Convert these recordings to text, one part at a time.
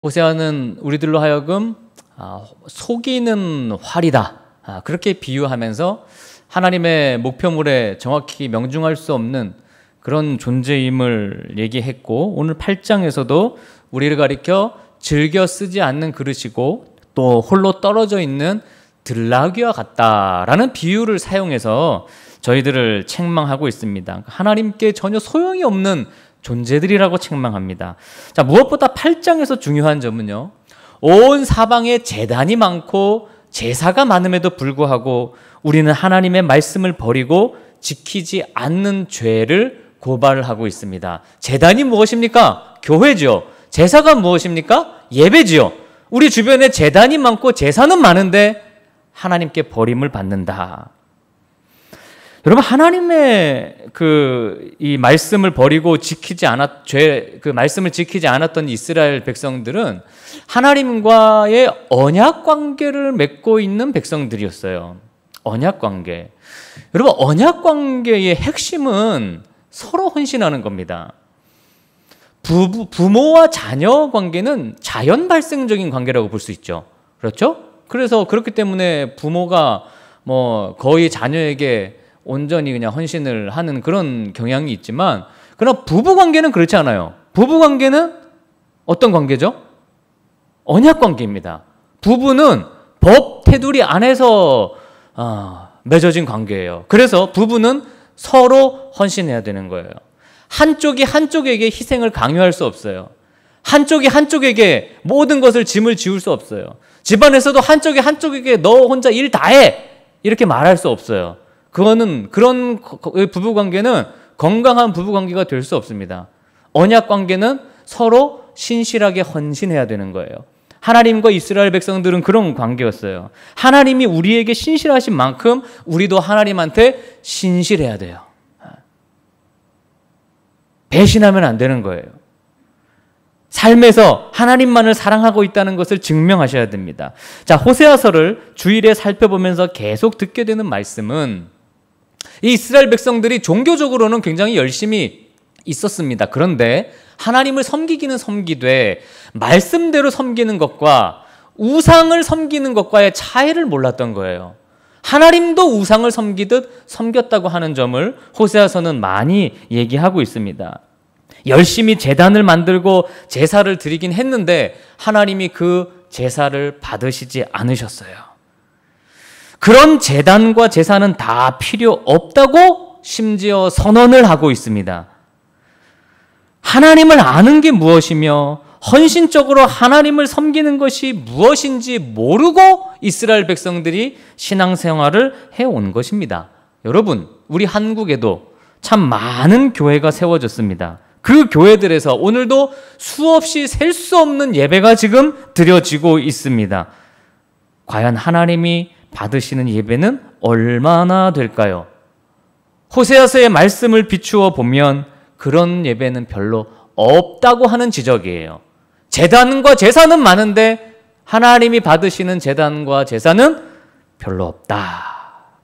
호세아는 우리들로 하여금 속이는 활이다, 그렇게 비유하면서 하나님의 목표물에 정확히 명중할 수 없는 그런 존재임을 얘기했고, 오늘 8장에서도 우리를 가리켜 즐겨 쓰지 않는 그릇이고 또 홀로 떨어져 있는 들나귀와 같다라는 비유를 사용해서 저희들을 책망하고 있습니다. 하나님께 전혀 소용이 없는 존재들이라고 책망합니다. 자, 무엇보다 8장에서 중요한 점은요, 온 사방에 제단이 많고 제사가 많음에도 불구하고 우리는 하나님의 말씀을 버리고 지키지 않는 죄를 고발하고 있습니다. 제단이 무엇입니까? 교회죠. 제사가 무엇입니까? 예배지요. 우리 주변에 제단이 많고 제사는 많은데 하나님께 버림을 받는다. 여러분, 하나님의 이 말씀을 버리고 말씀을 지키지 않았던 이스라엘 백성들은 하나님과의 언약 관계를 맺고 있는 백성들이었어요. 언약 관계. 여러분, 언약 관계의 핵심은 서로 헌신하는 겁니다. 부모와 자녀 관계는 자연 발생적인 관계라고 볼 수 있죠. 그렇죠? 그래서 그렇기 때문에 부모가 거의 자녀에게 온전히 그냥 헌신을 하는 그런 경향이 있지만, 그러나 부부 관계는 그렇지 않아요. 부부 관계는 어떤 관계죠? 언약 관계입니다. 부부는 법 테두리 안에서 맺어진 관계예요. 그래서 부부는 서로 헌신해야 되는 거예요. 한쪽이 한쪽에게 희생을 강요할 수 없어요. 한쪽이 한쪽에게 모든 것을 짐을 지울 수 없어요. 집안에서도 한쪽이 한쪽에게 너 혼자 일 다 해! 이렇게 말할 수 없어요. 그런 부부관계는 건강한 부부관계가 될 수 없습니다. 언약관계는 서로 신실하게 헌신해야 되는 거예요. 하나님과 이스라엘 백성들은 그런 관계였어요. 하나님이 우리에게 신실하신 만큼 우리도 하나님한테 신실해야 돼요. 배신하면 안 되는 거예요. 삶에서 하나님만을 사랑하고 있다는 것을 증명하셔야 됩니다. 자, 호세아서를 주일에 살펴보면서 계속 듣게 되는 말씀은, 이 이스라엘 백성들이 종교적으로는 굉장히 열심히 있었습니다. 그런데 하나님을 섬기기는 섬기되 말씀대로 섬기는 것과 우상을 섬기는 것과의 차이를 몰랐던 거예요. 하나님도 우상을 섬기듯 섬겼다고 하는 점을 호세아서는 많이 얘기하고 있습니다. 열심히 제단을 만들고 제사를 드리긴 했는데 하나님이 그 제사를 받으시지 않으셨어요. 그런 제단과 제사는 다 필요 없다고 심지어 선언을 하고 있습니다. 하나님을 아는 게 무엇이며 헌신적으로 하나님을 섬기는 것이 무엇인지 모르고 이스라엘 백성들이 신앙생활을 해온 것입니다. 여러분, 우리 한국에도 참 많은 교회가 세워졌습니다. 그 교회들에서 오늘도 수없이 셀 수 없는 예배가 지금 드려지고 있습니다. 과연 하나님이 받으시는 예배는 얼마나 될까요? 호세아서의 말씀을 비추어 보면 그런 예배는 별로 없다고 하는 지적이에요. 제단과 제사는 많은데 하나님이 받으시는 제단과 제사는 별로 없다.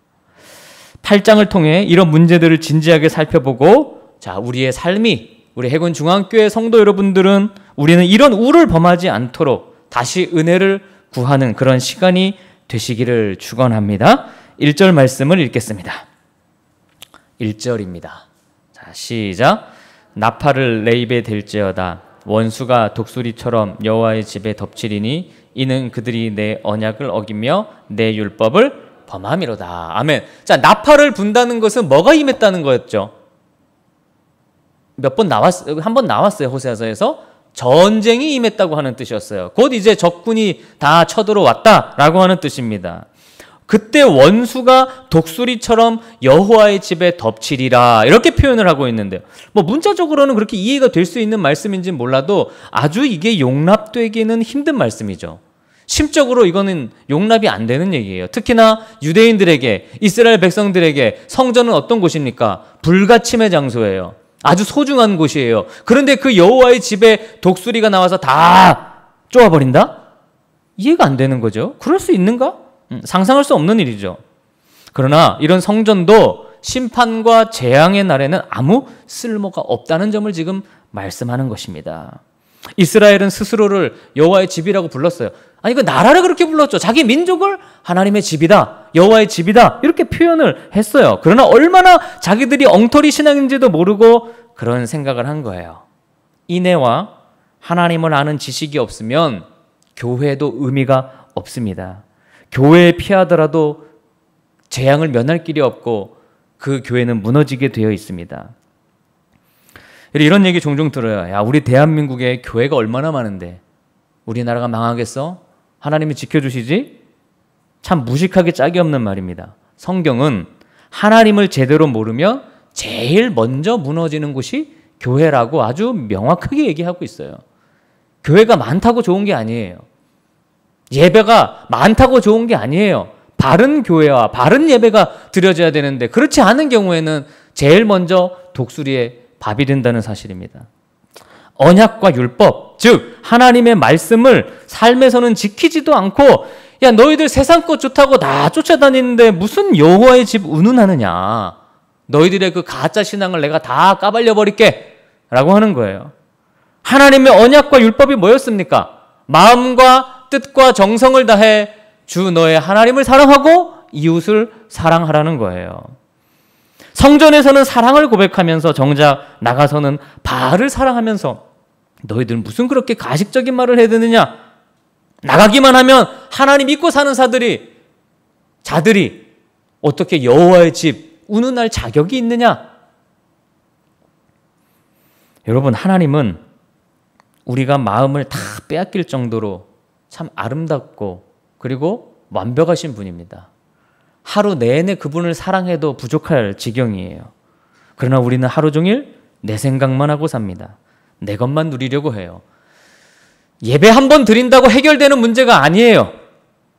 8장을 통해 이런 문제들을 진지하게 살펴보고, 자, 우리의 삶이, 우리 해군중앙교회 성도 여러분들은 우리는 이런 우를 범하지 않도록 다시 은혜를 구하는 그런 시간이 되시기를 축원합니다. 1절 말씀을 읽겠습니다. 1절입니다. 자, 시작. 나팔을 내 입에 댈지어다. 원수가 독수리처럼 여호와의 집에 덮치리니 이는 그들이 내 언약을 어기며 내 율법을 범함이로다. 아멘. 자, 나팔을 분다는 것은 뭐가 임했다는 거였죠? 한 번 나왔어요. 호세아서에서 전쟁이 임했다고 하는 뜻이었어요. 곧 이제 적군이 다 쳐들어왔다라고 하는 뜻입니다. 그때 원수가 독수리처럼 여호와의 집에 덮치리라, 이렇게 표현을 하고 있는데요. 문자적으로는 그렇게 이해가 될 수 있는 말씀인지는 몰라도 아주 이게 용납되기는 힘든 말씀이죠. 심적으로 이거는 용납이 안 되는 얘기예요. 특히나 유대인들에게, 이스라엘 백성들에게 성전은 어떤 곳입니까? 불가침의 장소예요. 아주 소중한 곳이에요. 그런데 그 여호와의 집에 독수리가 나와서 다 쪼아버린다? 이해가 안 되는 거죠. 그럴 수 있는가? 상상할 수 없는 일이죠. 그러나 이런 성전도 심판과 재앙의 날에는 아무 쓸모가 없다는 점을 지금 말씀하는 것입니다. 이스라엘은 스스로를 여호와의 집이라고 불렀어요. 아니 그 나라를 그렇게 불렀죠. 자기 민족을 하나님의 집이다, 여호와의 집이다 이렇게 표현을 했어요. 그러나 얼마나 자기들이 엉터리 신앙인지도 모르고 그런 생각을 한 거예요. 인애와 하나님을 아는 지식이 없으면 교회도 의미가 없습니다. 교회에 피하더라도 재앙을 면할 길이 없고 그 교회는 무너지게 되어 있습니다. 이런 얘기 종종 들어요. 야, 우리 대한민국에 교회가 얼마나 많은데 우리나라가 망하겠어? 하나님이 지켜주시지? 참 무식하게 짝이 없는 말입니다. 성경은 하나님을 제대로 모르면 제일 먼저 무너지는 곳이 교회라고 아주 명확하게 얘기하고 있어요. 교회가 많다고 좋은 게 아니에요. 예배가 많다고 좋은 게 아니에요. 바른 교회와 바른 예배가 드려져야 되는데 그렇지 않은 경우에는 제일 먼저 독수리의 밥이 된다는 사실입니다. 언약과 율법, 즉 하나님의 말씀을 삶에서는 지키지도 않고 야 너희들 세상 것 좋다고 나 쫓아다니는데 무슨 여호와의 집 운운하느냐. 너희들의 그 가짜 신앙을 내가 다 까발려 버릴게 라고 하는 거예요. 하나님의 언약과 율법이 뭐였습니까? 마음과 뜻과 정성을 다해 주 너의 하나님을 사랑하고 이웃을 사랑하라는 거예요. 성전에서는 사랑을 고백하면서 정작 나가서는 바알을 사랑하면서 너희들 무슨 그렇게 가식적인 말을 해대느냐? 나가기만 하면 하나님 믿고 사는 자들이 어떻게 여호와의 집 운운할 자격이 있느냐? 여러분, 하나님은 우리가 마음을 다 빼앗길 정도로 참 아름답고 그리고 완벽하신 분입니다. 하루 내내 그분을 사랑해도 부족할 지경이에요. 그러나 우리는 하루 종일 내 생각만 하고 삽니다. 내 것만 누리려고 해요. 예배 한 번 드린다고 해결되는 문제가 아니에요.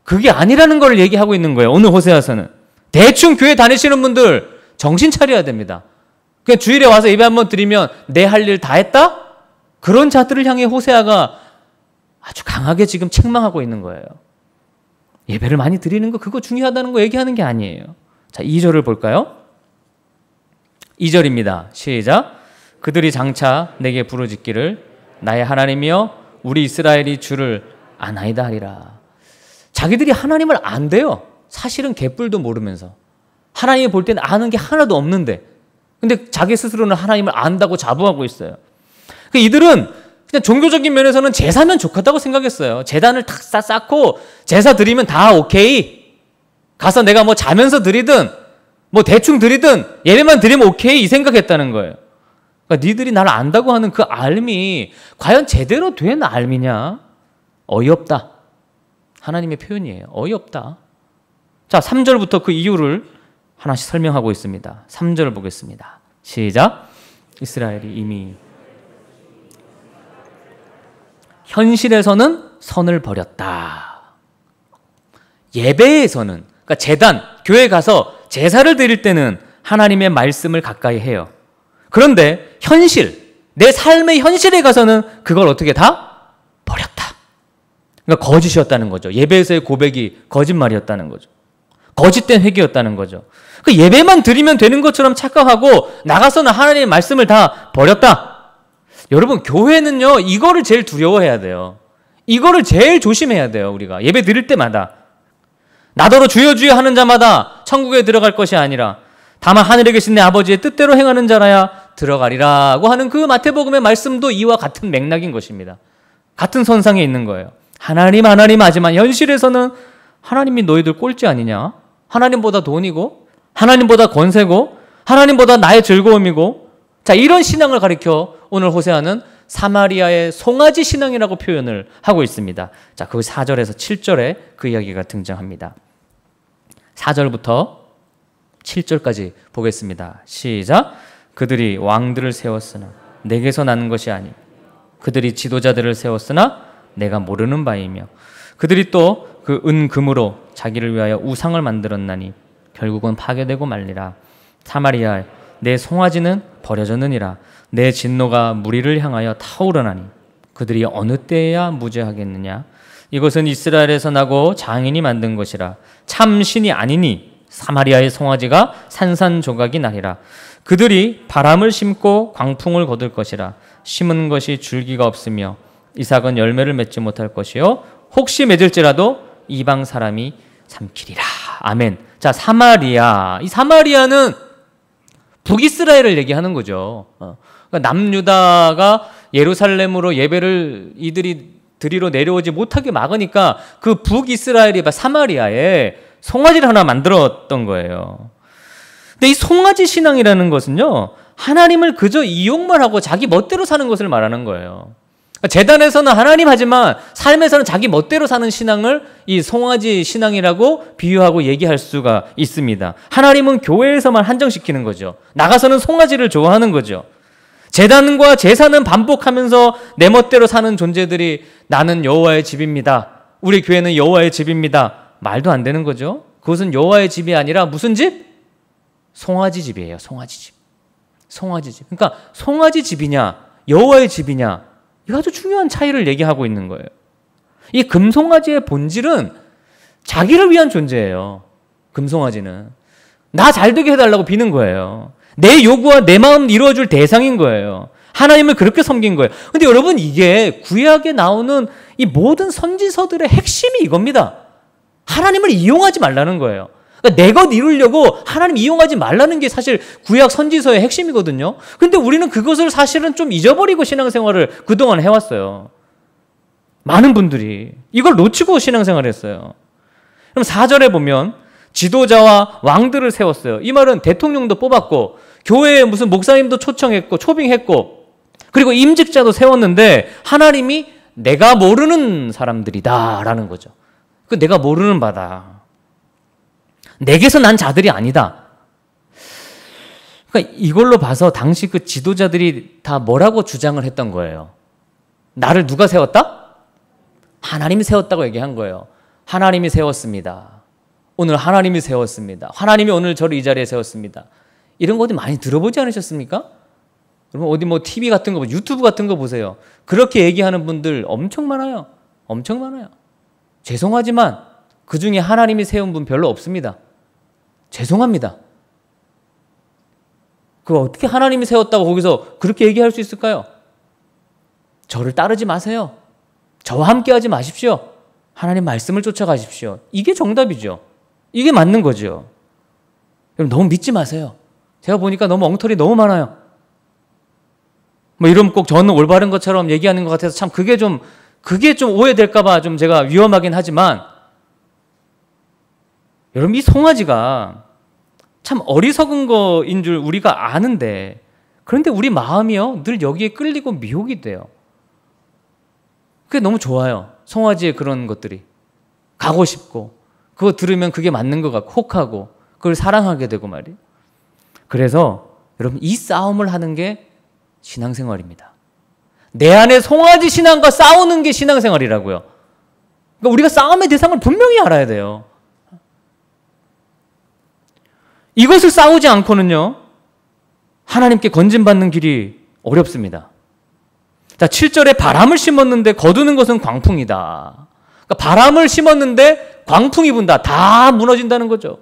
그게 아니라는 걸 얘기하고 있는 거예요. 오늘 호세아서는. 대충 교회 다니시는 분들 정신 차려야 됩니다. 그냥 주일에 와서 예배 한 번 드리면 내 할 일 다 했다? 그런 자들을 향해 호세아가 아주 강하게 지금 책망하고 있는 거예요. 예배를 많이 드리는 거 그거 중요하다는 거 얘기하는 게 아니에요. 자, 2절을 볼까요? 2절입니다. 시작. 그들이 장차 내게 부르짖기를 나의 하나님이여 우리 이스라엘이 주를 아나이다 하리라. 자기들이 하나님을 안대요. 사실은 개뿔도 모르면서. 하나님이 볼 때는 아는 게 하나도 없는데 근데 자기 스스로는 하나님을 안다고 자부하고 있어요. 이들은 그냥 종교적인 면에서는 제사면 좋겠다고 생각했어요. 제단을 탁 쌓고 제사 드리면 다 오케이. 가서 내가 뭐 자면서 드리든 뭐 대충 드리든 예배만 드리면 오케이 이 생각했다는 거예요. 그러니까 니들이 나를 안다고 하는 그 알미 과연 제대로 된 알미냐? 어이없다. 하나님의 표현이에요. 어이없다. 자, 3절부터 그 이유를 하나씩 설명하고 있습니다. 3절 보겠습니다. 시작. 이스라엘이 이미 현실에서는 선을 버렸다. 예배에서는, 그러니까 제단, 교회 가서 제사를 드릴 때는 하나님의 말씀을 가까이 해요. 그런데 현실, 내 삶의 현실에 가서는 그걸 어떻게 다 버렸다. 그러니까 거짓이었다는 거죠. 예배에서의 고백이 거짓말이었다는 거죠. 거짓된 회개였다는 거죠. 그 예배만 드리면 되는 것처럼 착각하고 나가서는 하나님의 말씀을 다 버렸다. 여러분, 교회는요, 이거를 제일 두려워해야 돼요. 이거를 제일 조심해야 돼요, 우리가. 예배 드릴 때마다. 나더러 주여 주여 하는 자마다 천국에 들어갈 것이 아니라 다만 하늘에 계신 내 아버지의 뜻대로 행하는 자라야 들어가리라고 하는 그 마태복음의 말씀도 이와 같은 맥락인 것입니다. 같은 선상에 있는 거예요. 하나님 하지만 현실에서는 하나님이 너희들 꼴찌 아니냐? 하나님보다 돈이고 하나님보다 권세고 하나님보다 나의 즐거움이고 자, 이런 신앙을 가리켜 오늘 호세아는 사마리아의 송아지 신앙이라고 표현을 하고 있습니다. 자, 그 4절에서 7절에 그 이야기가 등장합니다. 4절부터 7절까지 보겠습니다. 시작. 그들이 왕들을 세웠으나 내게서 나는 것이 아니 그들이 지도자들을 세웠으나 내가 모르는 바이며 그들이 또 그 은금으로 자기를 위하여 우상을 만들었나니 결국은 파괴되고 말리라. 사마리아 내 송아지는 버려졌느니라. 내 진노가 무리를 향하여 타오르나니 그들이 어느 때에야 무죄하겠느냐. 이것은 이스라엘에서 나고 장인이 만든 것이라. 참 신이 아니니 사마리아의 송아지가 산산조각이 나리라. 그들이 바람을 심고 광풍을 거둘 것이라. 심은 것이 줄기가 없으며 이삭은 열매를 맺지 못할 것이요 혹시 맺을지라도 이방 사람이 삼키리라. 아멘. 자, 사마리아. 이 사마리아는 북이스라엘을 얘기하는 거죠. 그러니까 남유다가 예루살렘으로 예배를 이들이 드리러 내려오지 못하게 막으니까 그 북이스라엘이 사마리아에 송아지를 하나 만들었던 거예요. 근데 이 송아지 신앙이라는 것은요, 하나님을 그저 이용만 하고 자기 멋대로 사는 것을 말하는 거예요. 재단에서는 하나님 하지만 삶에서는 자기 멋대로 사는 신앙을 이 송아지 신앙이라고 비유하고 얘기할 수가 있습니다. 하나님은 교회에서만 한정시키는 거죠. 나가서는 송아지를 좋아하는 거죠. 재단과 제사는 반복하면서 내 멋대로 사는 존재들이 나는 여호와의 집입니다. 우리 교회는 여호와의 집입니다. 말도 안 되는 거죠. 그것은 여호와의 집이 아니라 무슨 집? 송아지 집이에요. 송아지 집. 송아지 집. 그러니까 송아지 집이냐 여호와의 집이냐 이 아주 중요한 차이를 얘기하고 있는 거예요. 이 금송아지의 본질은 자기를 위한 존재예요. 금송아지는 나 잘되게 해달라고 비는 거예요. 내 요구와 내 마음 이루어줄 대상인 거예요. 하나님을 그렇게 섬긴 거예요. 근데 여러분, 이게 구약에 나오는 이 모든 선지서들의 핵심이 이겁니다. 하나님을 이용하지 말라는 거예요. 그러니까 내 것 이루려고 하나님 이용하지 말라는 게 사실 구약 선지서의 핵심이거든요. 근데 우리는 그것을 사실은 좀 잊어버리고 신앙생활을 그동안 해왔어요. 많은 분들이 이걸 놓치고 신앙생활을 했어요. 그럼 4절에 보면 지도자와 왕들을 세웠어요. 이 말은 대통령도 뽑았고 교회에 무슨 목사님도 초청했고 초빙했고 그리고 임직자도 세웠는데 하나님이 내가 모르는 사람들이다 라는 거죠. 그 내가 모르는 바다. 내게서 난 자들이 아니다. 그러니까 이걸로 봐서 당시 그 지도자들이 다 뭐라고 주장을 했던 거예요. 나를 누가 세웠다? 하나님이 세웠다고 얘기한 거예요. 하나님이 세웠습니다. 오늘 하나님이 세웠습니다. 하나님이 오늘 저를 이 자리에 세웠습니다. 이런 거 어디 많이 들어보지 않으셨습니까? 여러분 어디 뭐 TV 같은 거, 유튜브 같은 거 보세요. 그렇게 얘기하는 분들 엄청 많아요. 엄청 많아요. 죄송하지만 그 중에 하나님이 세운 분 별로 없습니다. 죄송합니다. 그거 어떻게 하나님이 세웠다고 거기서 그렇게 얘기할 수 있을까요? 저를 따르지 마세요. 저와 함께 하지 마십시오. 하나님 말씀을 쫓아가십시오. 이게 정답이죠. 이게 맞는 거죠. 여러분 너무 믿지 마세요. 제가 보니까 너무 엉터리 너무 많아요. 뭐 이러면 꼭 저는 올바른 것처럼 얘기하는 것 같아서 참 그게 좀 오해될까봐 좀 제가 위험하긴 하지만 여러분 이 송아지가 참 어리석은 거인 줄 우리가 아는데 그런데 우리 마음이요 늘 여기에 끌리고 미혹이 돼요. 그게 너무 좋아요. 송아지의 그런 것들이 가고 싶고 그거 들으면 그게 맞는 것 같고 혹하고 그걸 사랑하게 되고 말이에요. 그래서 여러분 이 싸움을 하는 게 신앙생활입니다. 내 안에 송아지 신앙과 싸우는 게 신앙생활이라고요. 그러니까 우리가 싸움의 대상을 분명히 알아야 돼요. 이것을 싸우지 않고는요 하나님께 건진받는 길이 어렵습니다. 자, 7절에 바람을 심었는데 거두는 것은 광풍이다. 그러니까 바람을 심었는데 광풍이 분다. 다 무너진다는 거죠.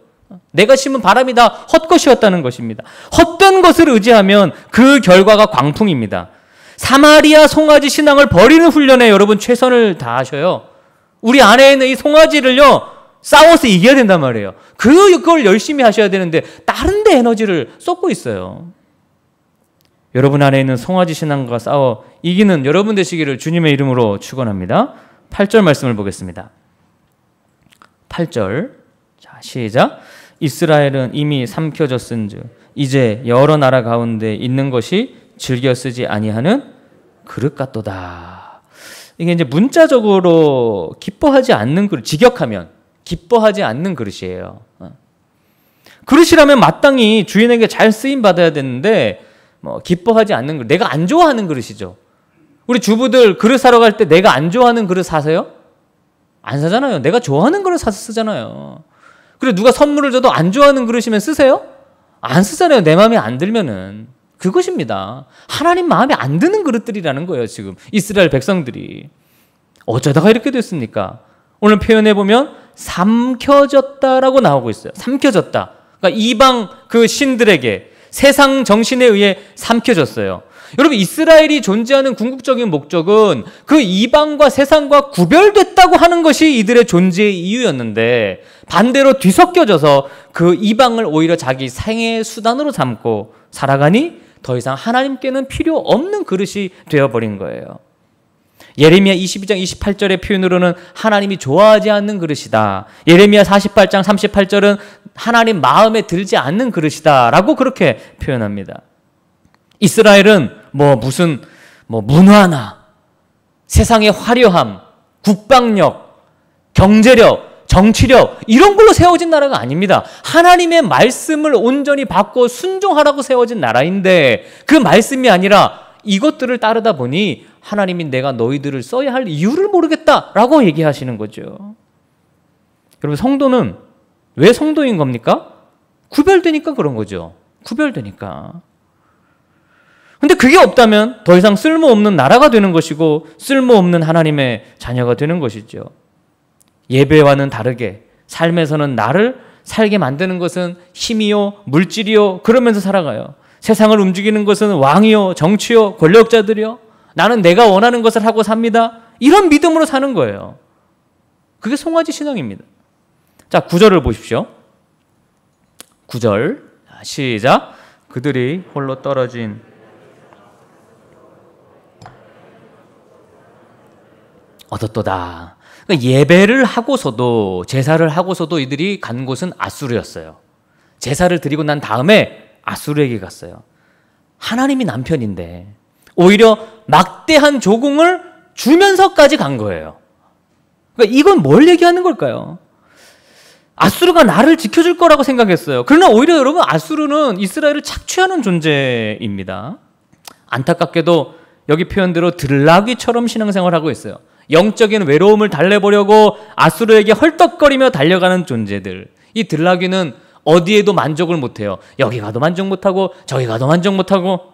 내가 심은 바람이 다 헛것이었다는 것입니다. 헛된 것을 의지하면 그 결과가 광풍입니다. 사마리아 송아지 신앙을 버리는 훈련에 여러분 최선을 다하셔요. 우리 안에 있는 이 송아지를요 싸워서 이겨야 된단 말이에요. 그걸 열심히 하셔야 되는데 다른 데 에너지를 쏟고 있어요. 여러분 안에 있는 송아지 신앙과 싸워 이기는 여러분 되시기를 주님의 이름으로 축원합니다. 8절 말씀을 보겠습니다. 8절 자 시작. 이스라엘은 이미 삼켜졌은즉 이제 여러 나라 가운데 있는 것이 즐겨 쓰지 아니하는 그릇 같도다. 이게 이제 문자적으로 기뻐하지 않는 그릇, 직역하면 기뻐하지 않는 그릇이에요. 그릇이라면 마땅히 주인에게 잘 쓰임 받아야 되는데 뭐 기뻐하지 않는 그릇, 내가 안 좋아하는 그릇이죠. 우리 주부들 그릇 사러 갈 때 내가 안 좋아하는 그릇 사세요? 안 사잖아요. 내가 좋아하는 그릇 사서 쓰잖아요. 그리고 누가 선물을 줘도 안 좋아하는 그릇이면 쓰세요? 안 쓰잖아요. 내 마음에 안 들면은. 그것입니다. 하나님 마음에 안 드는 그릇들이라는 거예요. 지금 이스라엘 백성들이. 어쩌다가 이렇게 됐습니까? 오늘 표현해 보면 삼켜졌다라고 나오고 있어요. 삼켜졌다. 그러니까 이방 그 신들에게 세상 정신에 의해 삼켜졌어요. 여러분, 이스라엘이 존재하는 궁극적인 목적은 그 이방과 세상과 구별됐다고 하는 것이 이들의 존재의 이유였는데, 반대로 뒤섞여져서 그 이방을 오히려 자기 생애의 수단으로 삼고 살아가니 더 이상 하나님께는 필요 없는 그릇이 되어버린 거예요. 예레미야 22장 28절의 표현으로는 하나님이 좋아하지 않는 그릇이다. 예레미야 48장 38절은 하나님 마음에 들지 않는 그릇이다 라고 그렇게 표현합니다. 이스라엘은 무슨 문화나 세상의 화려함, 국방력, 경제력, 정치력 이런 걸로 세워진 나라가 아닙니다. 하나님의 말씀을 온전히 받고 순종하라고 세워진 나라인데, 그 말씀이 아니라 이것들을 따르다 보니 하나님이 내가 너희들을 써야 할 이유를 모르겠다라고 얘기하시는 거죠. 여러분, 성도는 왜 성도인 겁니까? 구별되니까 그런 거죠. 구별되니까. 근데 그게 없다면 더 이상 쓸모없는 나라가 되는 것이고 쓸모없는 하나님의 자녀가 되는 것이죠. 예배와는 다르게 삶에서는 나를 살게 만드는 것은 힘이요, 물질이요, 그러면서 살아가요. 세상을 움직이는 것은 왕이요, 정치요, 권력자들이요. 나는 내가 원하는 것을 하고 삽니다. 이런 믿음으로 사는 거예요. 그게 송아지 신앙입니다. 자, 9절을 보십시오. 9절 시작. 그들이 홀로 떨어진 얻었도다. 그러니까 예배를 하고서도, 제사를 하고서도 이들이 간 곳은 아수르였어요. 제사를 드리고 난 다음에 아수르에게 갔어요. 하나님이 남편인데 오히려 막대한 조공을 주면서까지 간 거예요. 그러니까 이건 뭘 얘기하는 걸까요? 아수르가 나를 지켜줄 거라고 생각했어요. 그러나 오히려 여러분, 아수르는 이스라엘을 착취하는 존재입니다. 안타깝게도 여기 표현대로 들락이처럼 신앙생활하고 있어요. 영적인 외로움을 달래보려고 아수르에게 헐떡거리며 달려가는 존재들. 이 들락이는 어디에도 만족을 못해요. 여기 가도 만족 못하고 저기 가도 만족 못하고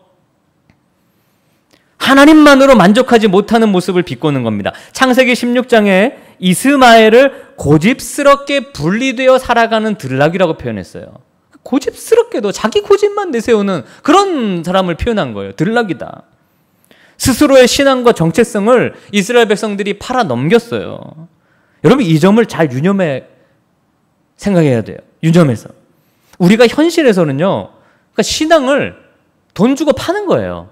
하나님만으로 만족하지 못하는 모습을 비꼬는 겁니다. 창세기 16장에 이스마엘을 고집스럽게 분리되어 살아가는 들락이라고 표현했어요. 고집스럽게도 자기 고집만 내세우는 그런 사람을 표현한 거예요. 들락이다. 스스로의 신앙과 정체성을 이스라엘 백성들이 팔아 넘겼어요. 여러분, 이 점을 잘 유념해 생각해야 돼요. 유념해서. 우리가 현실에서는요, 그러니까 신앙을 돈 주고 파는 거예요.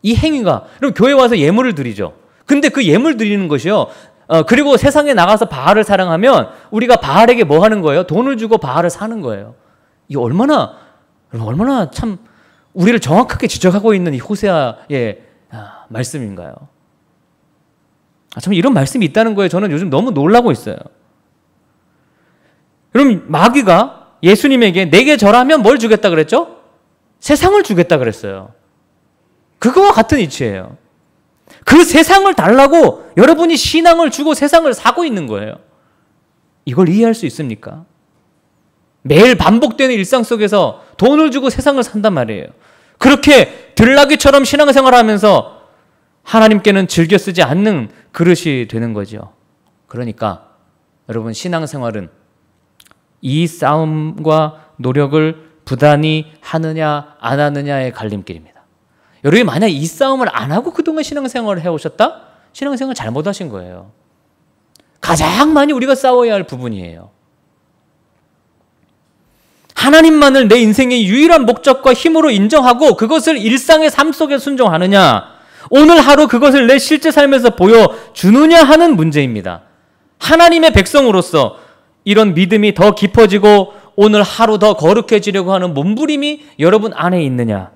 이 행위가. 그럼 교회 와서 예물을 드리죠. 근데 그 예물 드리는 것이요, 그리고 세상에 나가서 바알을 사랑하면 우리가 바알에게 뭐 하는 거예요? 돈을 주고 바알을 사는 거예요. 이 얼마나 참 우리를 정확하게 지적하고 있는 이 호세아의 말씀인가요? 참 이런 말씀이 있다는 거에 저는 요즘 너무 놀라고 있어요. 여러분, 마귀가 예수님에게 내게 절하면 뭘 주겠다 그랬죠? 세상을 주겠다 그랬어요. 그거와 같은 이치예요. 그 세상을 달라고 여러분이 신앙을 주고 세상을 사고 있는 거예요. 이걸 이해할 수 있습니까? 매일 반복되는 일상 속에서 돈을 주고 세상을 산단 말이에요. 그렇게 들나귀처럼 신앙생활을 하면서 하나님께는 즐겨 쓰지 않는 그릇이 되는 거죠. 그러니까 여러분, 신앙생활은 이 싸움과 노력을 부단히 하느냐 안 하느냐의 갈림길입니다. 여러분이 만약 이 싸움을 안 하고 그동안 신앙생활을 해오셨다? 신앙생활 잘못하신 거예요. 가장 많이 우리가 싸워야 할 부분이에요. 하나님만을 내 인생의 유일한 목적과 힘으로 인정하고 그것을 일상의 삶 속에 순종하느냐, 오늘 하루 그것을 내 실제 삶에서 보여주느냐 하는 문제입니다. 하나님의 백성으로서 이런 믿음이 더 깊어지고 오늘 하루 더 거룩해지려고 하는 몸부림이 여러분 안에 있느냐,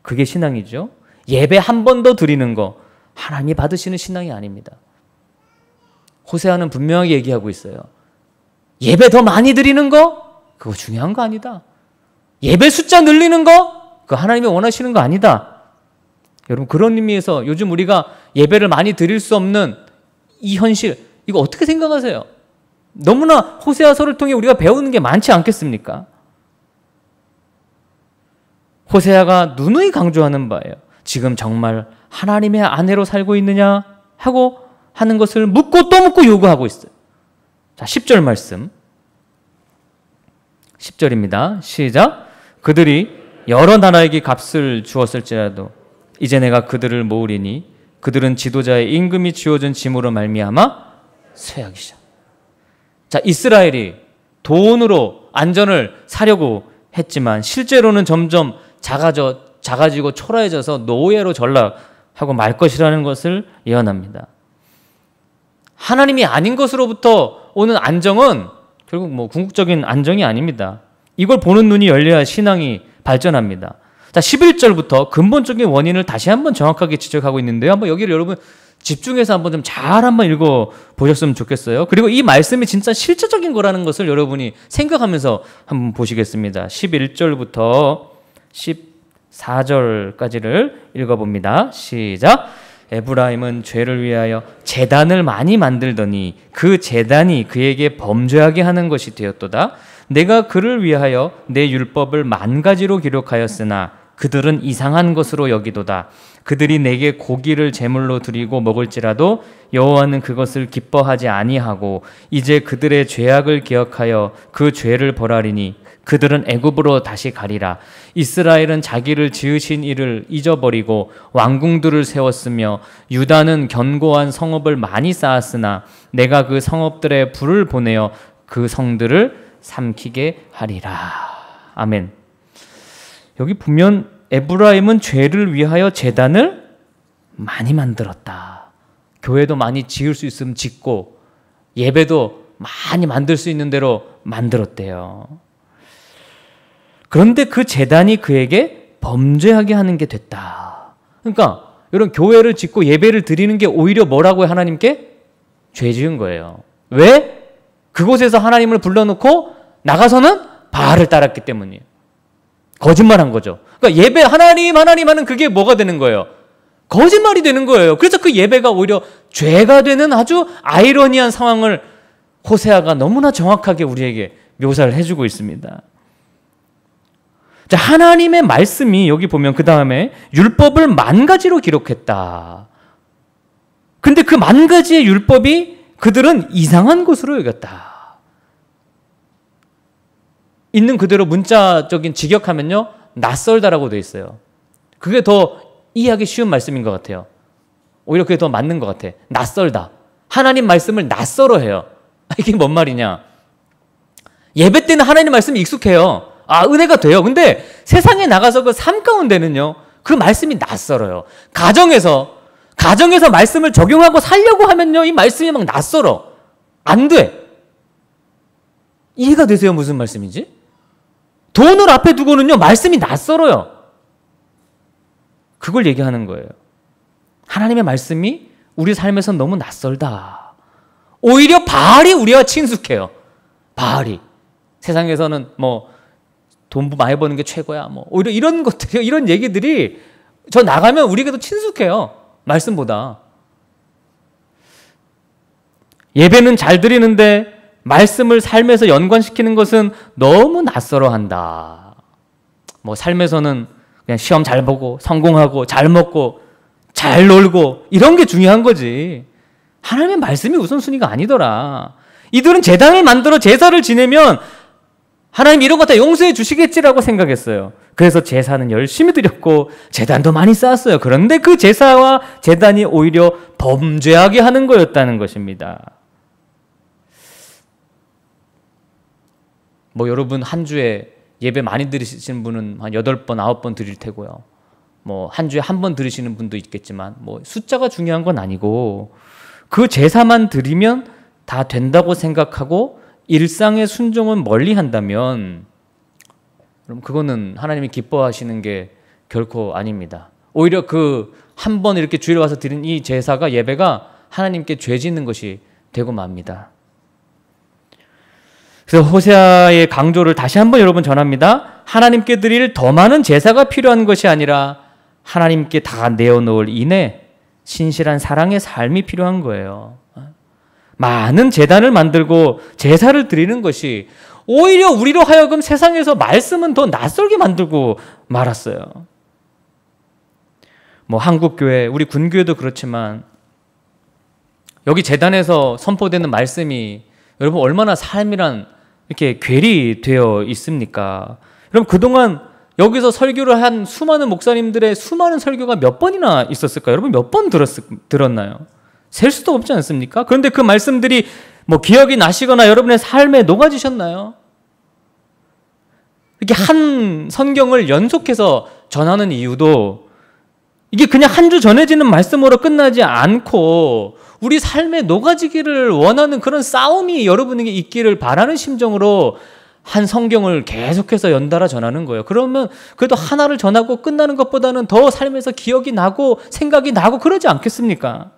그게 신앙이죠. 예배 한 번 더 드리는 거 하나님이 받으시는 신앙이 아닙니다. 호세아는 분명하게 얘기하고 있어요. 예배 더 많이 드리는 거 그거 중요한 거 아니다. 예배 숫자 늘리는 거 그거 하나님이 원하시는 거 아니다. 여러분, 그런 의미에서 요즘 우리가 예배를 많이 드릴 수 없는 이 현실, 이거 어떻게 생각하세요? 너무나 호세아서를 통해 우리가 배우는 게 많지 않겠습니까? 호세아가 누누이 강조하는 바예요. 지금 정말 하나님의 아내로 살고 있느냐 하고 하는 것을 묻고 또 묻고 요구하고 있어요. 자, 10절 말씀. 10절입니다. 시작. 그들이 여러 나라에게 값을 주었을지라도 이제 내가 그들을 모으리니 그들은 지도자의 임금이 쥐어준 짐으로 말미암아 쇠약이시라. 자, 이스라엘이 돈으로 안전을 사려고 했지만 실제로는 점점 작아지고 초라해져서 노예로 전락하고 말 것이라는 것을 예언합니다. 하나님이 아닌 것으로부터 오는 안정은 결국 궁극적인 안정이 아닙니다. 이걸 보는 눈이 열려야 신앙이 발전합니다. 자, 11절부터 근본적인 원인을 다시 한번 정확하게 지적하고 있는데요. 한번 여기를 여러분 집중해서 한번 좀 잘 한번 읽어 보셨으면 좋겠어요. 그리고 이 말씀이 진짜 실제적인 거라는 것을 여러분이 생각하면서 한번 보시겠습니다. 11절부터 14절까지를 읽어봅니다. 시작. 에브라임은 죄를 위하여 제단을 많이 만들더니 그 제단이 그에게 범죄하게 하는 것이 되었도다. 내가 그를 위하여 내 율법을 만 가지로 기록하였으나 그들은 이상한 것으로 여기도다. 그들이 내게 고기를 제물로 드리고 먹을지라도 여호와는 그것을 기뻐하지 아니하고 이제 그들의 죄악을 기억하여 그 죄를 벌하리니 그들은 애굽으로 다시 가리라. 이스라엘은 자기를 지으신 이를 잊어버리고 왕궁들을 세웠으며 유다는 견고한 성읍을 많이 쌓았으나 내가 그 성읍들에 불을 보내어 그 성들을 삼키게 하리라. 아멘. 여기 보면 에브라임은 죄를 위하여 제단을 많이 만들었다. 교회도 많이 지을 수 있으면 짓고 예배도 많이 만들 수 있는 대로 만들었대요. 그런데 그 제단이 그에게 범죄하게 하는 게 됐다. 그러니까 이런 교회를 짓고 예배를 드리는 게 오히려 뭐라고요? 하나님께? 죄 지은 거예요. 왜? 그곳에서 하나님을 불러놓고 나가서는 바알을 따랐기 때문이에요. 거짓말한 거죠. 그러니까 예배 하나님 하는 그게 뭐가 되는 거예요? 거짓말이 되는 거예요. 그래서 그 예배가 오히려 죄가 되는 아주 아이러니한 상황을 호세아가 너무나 정확하게 우리에게 묘사를 해주고 있습니다. 자, 하나님의 말씀이 여기 보면 그 다음에 율법을 만 가지로 기록했다. 근데 그 만 가지의 율법이 그들은 이상한 것으로 여겼다. 있는 그대로 문자적인 직역하면요, 낯설다라고 되어 있어요. 그게 더 이해하기 쉬운 말씀인 것 같아요. 오히려 그게 더 맞는 것 같아. 낯설다. 하나님 말씀을 낯설어 해요. 이게 뭔 말이냐? 예배 때는 하나님 말씀이 익숙해요. 아, 은혜가 돼요. 근데 세상에 나가서 그 삶 가운데는요, 그 말씀이 낯설어요. 가정에서 말씀을 적용하고 살려고 하면요, 이 말씀이 막 낯설어. 안 돼. 이해가 되세요? 무슨 말씀인지? 돈을 앞에 두고는요, 말씀이 낯설어요. 그걸 얘기하는 거예요. 하나님의 말씀이 우리 삶에서 너무 낯설다. 오히려 바알이 우리와 친숙해요. 바알이. 세상에서는 돈 많이 버는 게 최고야. 오히려 이런 것들이, 이런 얘기들이 저 나가면 우리에게도 친숙해요. 말씀보다. 예배는 잘 드리는데 말씀을 삶에서 연관시키는 것은 너무 낯설어 한다. 삶에서는 그냥 시험 잘 보고 성공하고 잘 먹고 잘 놀고 이런 게 중요한 거지. 하나님의 말씀이 우선순위가 아니더라. 이들은 제단을 만들어 제사를 지내면 하나님 이런 거 다 용서해 주시겠지라고 생각했어요. 그래서 제사는 열심히 드렸고 제단도 많이 쌓았어요. 그런데 그 제사와 제단이 오히려 범죄하게 하는 거였다는 것입니다. 여러분 한 주에 예배 많이 드리시는 분은 한 8번, 9번 드릴 테고요. 한 주에 한 번 드리시는 분도 있겠지만 숫자가 중요한 건 아니고 그 제사만 드리면 다 된다고 생각하고 일상의 순종은 멀리 한다면 그럼 그거는 하나님이 기뻐하시는 게 결코 아닙니다. 오히려 그 한 번 이렇게 주일에 와서 드린 이 제사가 예배가 하나님께 죄 짓는 것이 되고 맙니다. 그래서 호세아의 강조를 다시 한번 여러분 전합니다. 하나님께 드릴 더 많은 제사가 필요한 것이 아니라 하나님께 다 내어놓을 인내, 신실한 사랑의 삶이 필요한 거예요. 많은 제단을 만들고 제사를 드리는 것이 오히려 우리로 하여금 세상에서 말씀은 더 낯설게 만들고 말았어요. 한국교회, 우리 군교회도 그렇지만 여기 제단에서 선포되는 말씀이 여러분 얼마나 삶이란 이렇게 괴리되어 있습니까? 여러분 그동안 여기서 설교를 한 수많은 목사님들의 수많은 설교가 몇 번이나 있었을까요? 여러분 몇 번 들었나요? 셀 수도 없지 않습니까? 그런데 그 말씀들이 뭐 기억이 나시거나 여러분의 삶에 녹아지셨나요? 이렇게 한 성경을 연속해서 전하는 이유도 이게 그냥 한 주 전해지는 말씀으로 끝나지 않고 우리 삶에 녹아지기를 원하는 그런 싸움이 여러분에게 있기를 바라는 심정으로 한 성경을 계속해서 연달아 전하는 거예요. 그러면 그래도 하나를 전하고 끝나는 것보다는 더 삶에서 기억이 나고 생각이 나고 그러지 않겠습니까?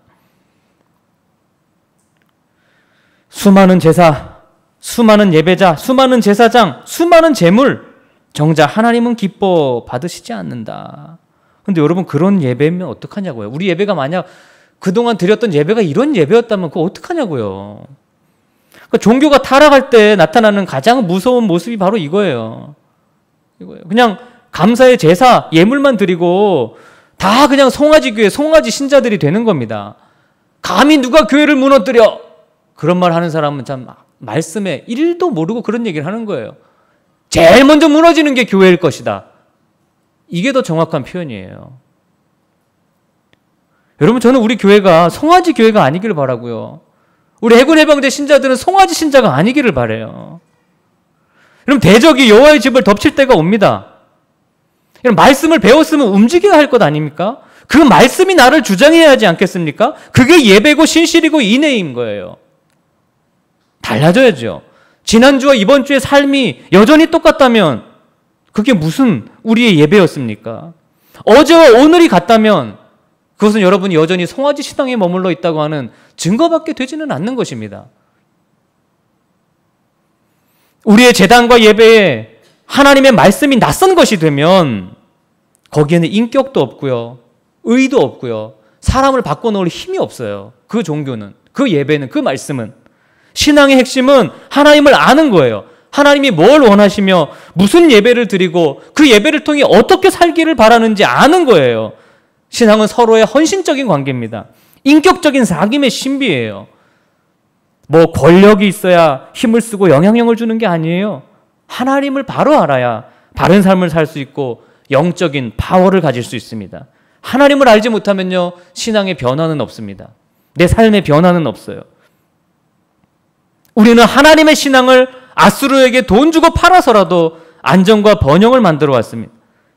수많은 제사, 수많은 예배자, 수많은 제사장, 수많은 제물, 정작 하나님은 기뻐 받으시지 않는다. 근데 여러분 그런 예배면 어떡하냐고요. 우리 예배가 만약 그동안 드렸던 예배가 이런 예배였다면 그거 어떡하냐고요. 그러니까 종교가 타락할 때 나타나는 가장 무서운 모습이 바로 이거예요. 그냥 감사의 제사, 예물만 드리고 다 그냥 송아지 교회, 송아지 신자들이 되는 겁니다. 감히 누가 교회를 무너뜨려! 그런 말 하는 사람은 참 말씀에 1도 모르고 그런 얘기를 하는 거예요. 제일 먼저 무너지는 게 교회일 것이다. 이게 더 정확한 표현이에요. 여러분 저는 우리 교회가 송아지 교회가 아니기를 바라고요. 우리 해군해병대 신자들은 송아지 신자가 아니기를 바라요. 여러분 대적이 여호와의 집을 덮칠 때가 옵니다. 여러분 말씀을 배웠으면 움직여야 할 것 아닙니까? 그 말씀이 나를 주장해야 하지 않겠습니까? 그게 예배고 신실이고 인내인 거예요. 달라져야죠. 지난주와 이번 주의 삶이 여전히 똑같다면 그게 무슨 우리의 예배였습니까? 어제와 오늘이 같다면 그것은 여러분이 여전히 송아지 신앙에 머물러 있다고 하는 증거밖에 되지는 않는 것입니다. 우리의 제단과 예배에 하나님의 말씀이 낯선 것이 되면 거기에는 인격도 없고요. 의도 없고요. 사람을 바꿔놓을 힘이 없어요. 그 종교는, 그 예배는, 그 말씀은. 신앙의 핵심은 하나님을 아는 거예요. 하나님이 뭘 원하시며 무슨 예배를 드리고 그 예배를 통해 어떻게 살기를 바라는지 아는 거예요. 신앙은 서로의 헌신적인 관계입니다. 인격적인 사귐의 신비예요. 뭐 권력이 있어야 힘을 쓰고 영향력을 주는 게 아니에요. 하나님을 바로 알아야 바른 삶을 살 수 있고 영적인 파워를 가질 수 있습니다. 하나님을 알지 못하면요, 신앙의 변화는 없습니다. 내 삶의 변화는 없어요. 우리는 하나님의 신앙을 아수르에게 돈 주고 팔아서라도 안정과 번영을 만들어 왔습니다.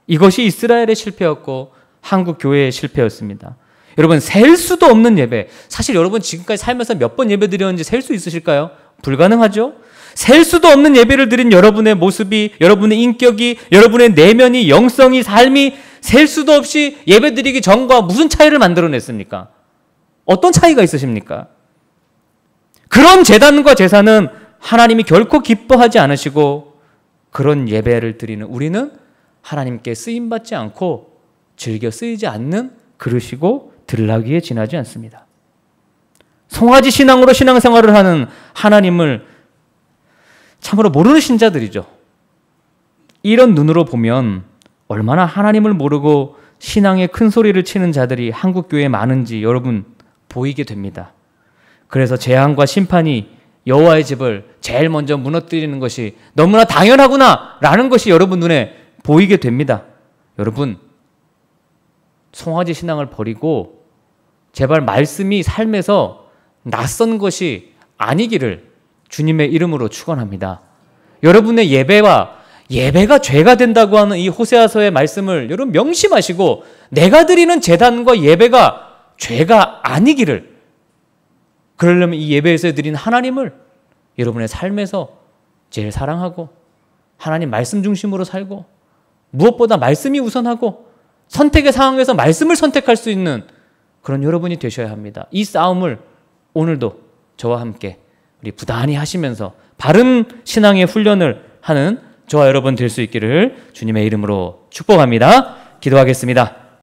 이것이 이스라엘의 실패였고 한국 교회의 실패였습니다. 여러분 셀 수도 없는 예배, 사실 여러분 지금까지 살면서 몇 번 예배 드렸는지 셀 수 있으실까요? 불가능하죠? 셀 수도 없는 예배를 드린 여러분의 모습이, 여러분의 인격이, 여러분의 내면이, 영성이, 삶이 셀 수도 없이 예배 드리기 전과 무슨 차이를 만들어냈습니까? 어떤 차이가 있으십니까? 그런 제단과 제사는 하나님이 결코 기뻐하지 않으시고 그런 예배를 드리는 우리는 하나님께 쓰임받지 않고 즐겨 쓰이지 않는 그릇이고 들나귀에 지나지 않습니다. 송아지 신앙으로 신앙생활을 하는 하나님을 참으로 모르는 신자들이죠. 이런 눈으로 보면 얼마나 하나님을 모르고 신앙에 큰 소리를 치는 자들이 한국 교회에 많은지 여러분 보이게 됩니다. 그래서 재앙과 심판이 여호와의 집을 제일 먼저 무너뜨리는 것이 너무나 당연하구나 라는 것이 여러분 눈에 보이게 됩니다. 여러분 송아지 신앙을 버리고 제발 말씀이 삶에서 낯선 것이 아니기를 주님의 이름으로 축원합니다. 여러분의 예배가 죄가 된다고 하는 이 호세아서의 말씀을 여러분 명심하시고 내가 드리는 제단과 예배가 죄가 아니기를, 그러려면 이 예배에서 드린 하나님을 여러분의 삶에서 제일 사랑하고 하나님 말씀 중심으로 살고 무엇보다 말씀이 우선하고 선택의 상황에서 말씀을 선택할 수 있는 그런 여러분이 되셔야 합니다. 이 싸움을 오늘도 저와 함께 우리 부단히 하시면서 바른 신앙의 훈련을 하는 저와 여러분 될 수 있기를 주님의 이름으로 축복합니다. 기도하겠습니다.